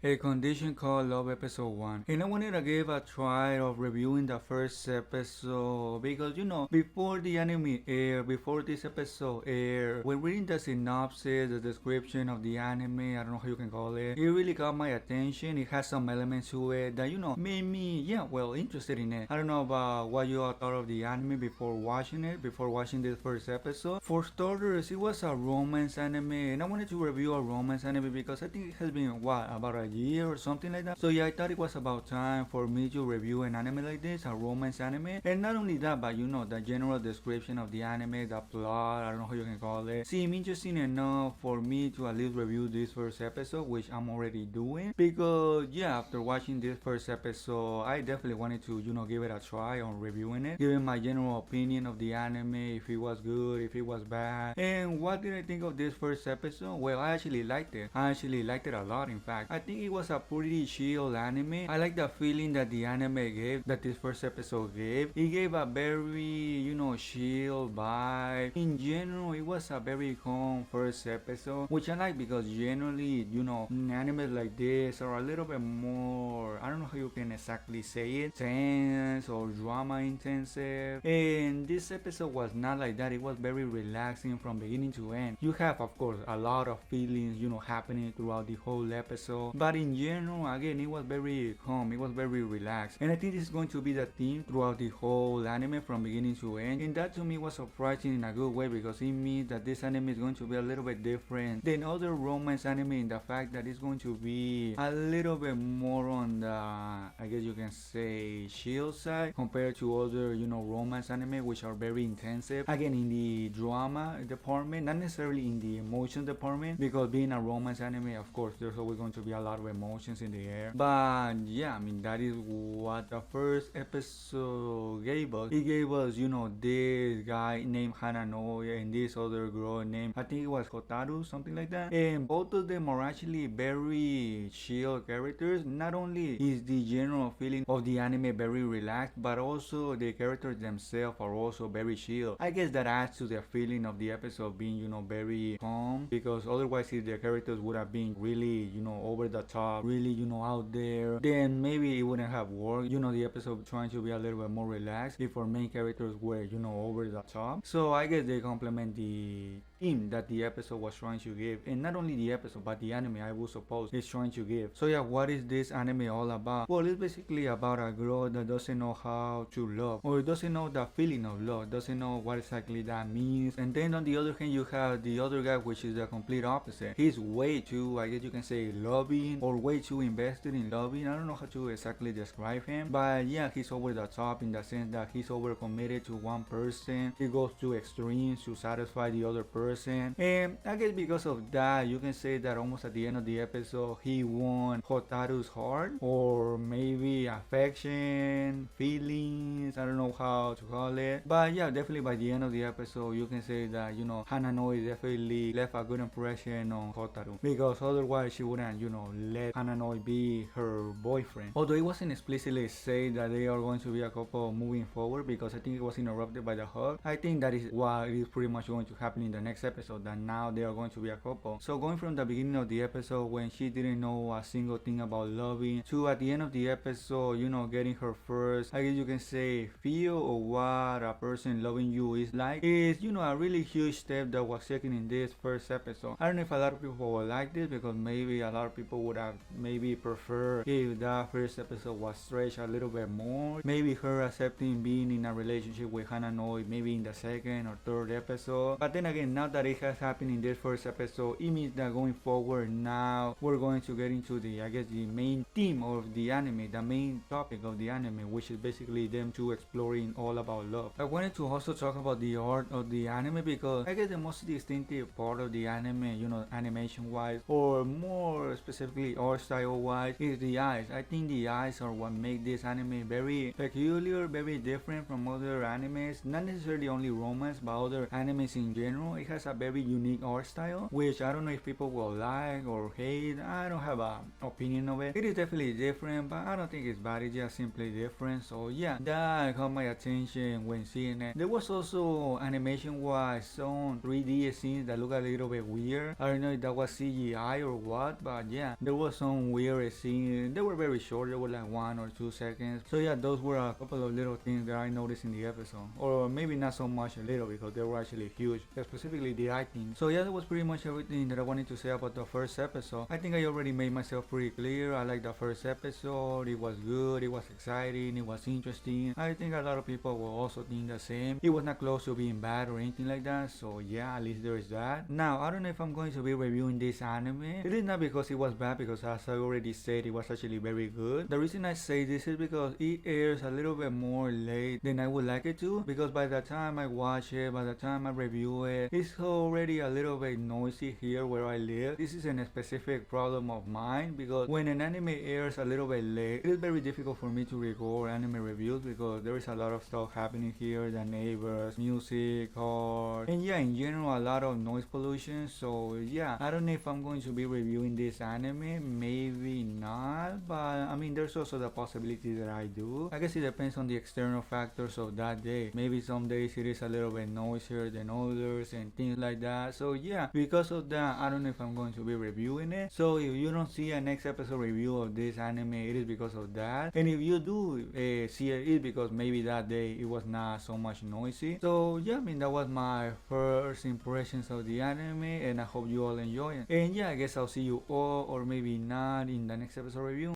A condition called Love Episode 1. And I wanted to give a try of reviewing the first episode because before the anime air, before this episode air, when reading the synopsis, the description of the anime, I don't know how you can call it, it really got my attention. It has some elements to it that made me interested in it. I don't know about what you all thought of the anime before watching it, before watching this first episode. For starters, it was a romance anime, and I wanted to review a romance anime because I think it has been about a year or something like that. So yeah, I thought it was about time for me to review an anime like this, a romance anime. And not only that, but the general description of the anime, the plot, I don't know how you can call it, seemed interesting enough for me to at least review this first episode, which I'm already doing. Because yeah, after watching this first episode, I definitely wanted to, give it a try on reviewing it, giving my general opinion of the anime, if it was good, if it was bad. And what did I think of this first episode? Well, I actually liked it. I actually liked it a lot, in fact. I think it was a pretty chill anime. I like the feeling that the anime gave, that this first episode gave. It gave a very, chill vibe. In general, it was a very calm first episode, which I like because generally, animes like this are a little bit more, I don't know how you can exactly say it, tense or drama intensive. And this episode was not like that. It was very relaxing from beginning to end. You have, of course, a lot of feelings, happening throughout the whole episode. But in general, again, it was very calm. It was very relaxed. And I think this is going to be the theme throughout the whole anime from beginning to end. And that to me was surprising in a good way because it means that this anime is going to be a little bit different than other romance anime in the fact that it's going to be a little bit more on the, I guess you can say, chill side compared to other, romance anime which are very intensive. Again, in the drama department, not necessarily in the emotion department, because being a romance anime, of course, there's always going to be a lot of emotions in the air. But yeah, I mean, that is what the first episode gave us. It gave us, this guy named Hananoi and this other girl named, I think it was Hotaru, something like that. And both of them are actually very chill characters. Not only is the general feeling of the anime very relaxed, but also the characters themselves are also very chill. I guess that adds to the feeling of the episode being, very calm, because otherwise if the characters would have been really, over the top, really, out there, then maybe it wouldn't have worked. The episode trying to be a little bit more relaxed if our main characters were, over the top. So I guess they complement the theme that the episode was trying to give, and not only the episode but the anime, I would suppose, is trying to give. So yeah, what is this anime all about? Well, it's basically about a girl that doesn't know how to love, or doesn't know the feeling of love, doesn't know what exactly that means. And then on the other hand, you have the other guy, which is the complete opposite. He's way too, I guess you can say, loving, or way too invested in loving. I don't know how to exactly describe him, but yeah, he's over the top in the sense that he's over committed to one person. He goes to extremes to satisfy the other person. And I guess because of that, you can say that almost at the end of the episode, he won Hotaru's heart, or maybe affection, feelings, I don't know how to call it. But yeah, definitely by the end of the episode, you can say that, Hananoi definitely left a good impression on Hotaru, because otherwise she wouldn't, let Hananoi be her boyfriend. Although it wasn't explicitly said that they are going to be a couple moving forward, because I think it was interrupted by the hug. I think that is what is pretty much going to happen in the next episode, that now they are going to be a couple. So going from the beginning of the episode, when she didn't know a single thing about loving, to at the end of the episode, getting her first, I guess you can say, feel of what a person loving you is like, is, a really huge step that was taken in this first episode. I don't know if a lot of people will like this, because maybe a lot of people would have maybe preferred if that first episode was stretched a little bit more. Maybe her accepting being in a relationship with Hananoi maybe in the second or third episode. But then again, now that it has happened in this first episode, it means that going forward, now we're going to get into the, I guess, the main theme of the anime, the main topic of the anime, which is basically them two exploring all about love. I wanted to also talk about the art of the anime, because I guess the most distinctive part of the anime, animation wise, or more specifically art style wise, is the eyes. I think the eyes are what make this anime very peculiar, very different from other animes, not necessarily only romance, but other animes in general. It has has a very unique art style, which I don't know if people will like or hate. I don't have an opinion of it. It is definitely different, but I don't think it's bad. It's just simply different. So yeah, that caught my attention when seeing it. There was also animation-wise some 3D scenes that look a little bit weird. I don't know if that was CGI or what, but yeah, there was some weird scenes. They were very short. They were like 1 or 2 seconds. So yeah, those were a couple of little things that I noticed in the episode, or maybe not so much a little because they were actually huge, specifically the acting. So yeah, that was pretty much everything that I wanted to say about the first episode. I think I already made myself pretty clear. I liked the first episode. It was good, it was exciting, it was interesting. I think a lot of people will also think the same. It was not close to being bad or anything like that, so yeah, at least there is that. Now, I don't know if I'm going to be reviewing this anime. It is not because it was bad, because as I already said, it was actually very good. The reason I say this is because it airs a little bit more late than I would like it to, because by the time I watch it, by the time I review it, it's already a little bit noisy here where I live. This is a specific problem of mine, because when an anime airs a little bit late, it is very difficult for me to record anime reviews because there is a lot of stuff happening here, the neighbors, music, cars, and yeah, in general a lot of noise pollution. So yeah, I don't know if I'm going to be reviewing this anime, maybe not, but I mean there's also the possibility that I do. I guess it depends on the external factors of that day. Maybe some days it is a little bit noisier than others and things like that. So yeah, because of that, I don't know if I'm going to be reviewing it. So if you don't see a next episode review of this anime, it is because of that. And if you do see it, it's because maybe that day it was not so much noisy. So yeah, I mean that was my first impressions of the anime, and I hope you all enjoy it. And yeah, I guess I'll see you all, or maybe not, in the next episode review.